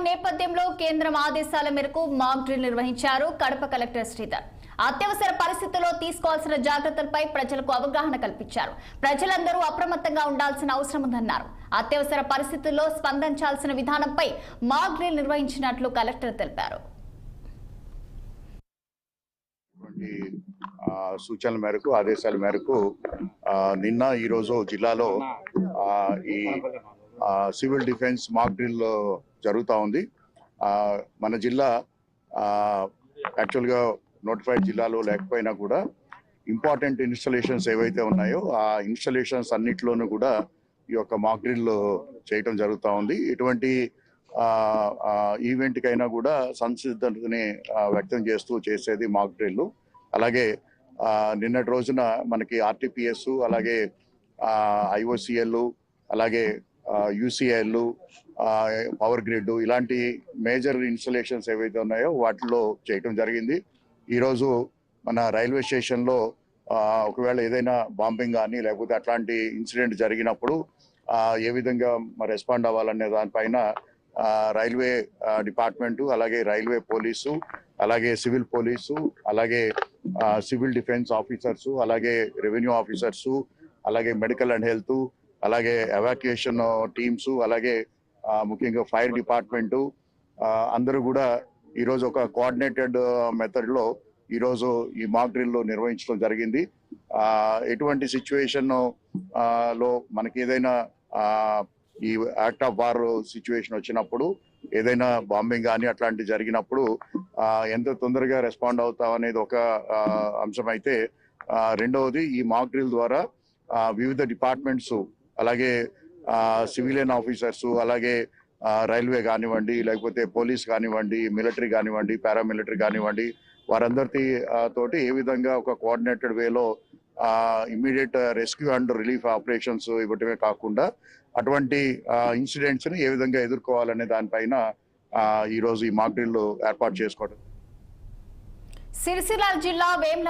నేపథ్యంలో కేంద్రం ఆదేశాల మేరకు మాక్ డ్రిల్ నిర్వహించారు కడప కలెక్టర్ శ్రీధర్. అత్యవసర పరిస్థితుల్లో తీసుకోవాల్సిన జాగ్రత్తలపై ప్రజలకు అవగాహన కల్పించారు. ప్రజలందరూ అప్రమత్తంగా ఉండాల్సిన అవసరం ఉందన్నారు. అత్యవసర పరిస్థితుల్లో స్పందించాల్సిన విధానంపై మాక్ డ్రిల్ నిర్వహించినట్లు కలెక్టర్ తెలిపారు. సూచనల మేరకు ఆదేశాల మేరకు నిన్న ఈ రోజు జిల్లాలో ఈ సివిల్ డిఫెన్స్ మాక్ డ్రిల్ జరుగుతూ ఉంది. మన జిల్లా యాక్చువల్గా నోటిఫైడ్ జిల్లాలో లేకపోయినా కూడా ఇంపార్టెంట్ ఇన్స్టాలేషన్స్ ఏవైతే ఉన్నాయో ఆ ఇన్స్టాలేషన్స్ అన్నిట్లోనూ కూడా ఈ యొక్క మాక్ డ్రిల్ చేయటం జరుగుతూ ఉంది. ఇటువంటి ఈవెంట్కైనా కూడా సంసిద్ధతని వ్యక్తం చేస్తూ చేసేది మాక్ డ్రిల్. అలాగే నిన్నటి రోజున మనకి ఆర్టీపీఎస్, అలాగే ఐఓసిఎల్, అలాగే యూసీఎల్, పవర్ గ్రిడ్ ఇలాంటి మేజర్ ఇన్స్టాలేషన్స్ ఏవైతే ఉన్నాయో వాటిలో చేయటం జరిగింది. ఈరోజు మన రైల్వే స్టేషన్లో ఒకవేళ ఏదైనా బాంబింగ్ కానీ లేకపోతే అట్లాంటి ఇన్సిడెంట్ జరిగినప్పుడు ఏ విధంగా రెస్పాండ్ అవ్వాలనే దానిపైన రైల్వే డిపార్ట్మెంటు, అలాగే రైల్వే పోలీసు, అలాగే సివిల్ పోలీసు, అలాగే సివిల్ డిఫెన్స్ ఆఫీసర్స్, అలాగే రెవెన్యూ ఆఫీసర్స్, అలాగే మెడికల్ అండ్ హెల్త్, అలాగే ఎవాక్యుయేషన్ టీమ్స్, అలాగే ముఖ్యంగా ఫైర్ డిపార్ట్మెంటు అందరూ కూడా ఈరోజు ఒక కోఆర్డినేటెడ్ మెథడ్లో ఈరోజు ఈ మాక్ డ్రిల్ నిర్వహించడం జరిగింది. ఎటువంటి సిచ్యువేషన్ లో మనకి ఏదైనా ఈ యాక్ట్ ఆఫ్ వార్ సిచ్యువేషన్ వచ్చినప్పుడు, ఏదైనా బాంబింగ్ కానీ అట్లాంటి జరిగినప్పుడు ఎంత తొందరగా రెస్పాండ్ అవుతాం అనేది ఒక అంశం అయితే, రెండవది ఈ మాక్ డ్రిల్ ద్వారా వివిధ డిపార్ట్మెంట్స్, అలాగే సివిలియన్ ఆఫీసర్స్, అలాగే రైల్వే కానివ్వండి, లేకపోతే పోలీస్ కానివ్వండి, మిలిటరీ కానివ్వండి, పారామిలిటరీ కానివ్వండి, వారందరి తోటి ఏ విధంగా ఒక కోఆర్డినేటెడ్ వేలో immediate rescue and relief operations ఇవ్వటమే కాకుండా అటువంటి ఇన్సిడెంట్స్ ని ఏ విధంగా ఎదుర్కోవాలనే దానిపైన ఈరోజు ఈ మాక్ డ్రిల్ ఏర్పాటు చేసుకోవడం. సిరిసిల్ల జిల్లా వేముల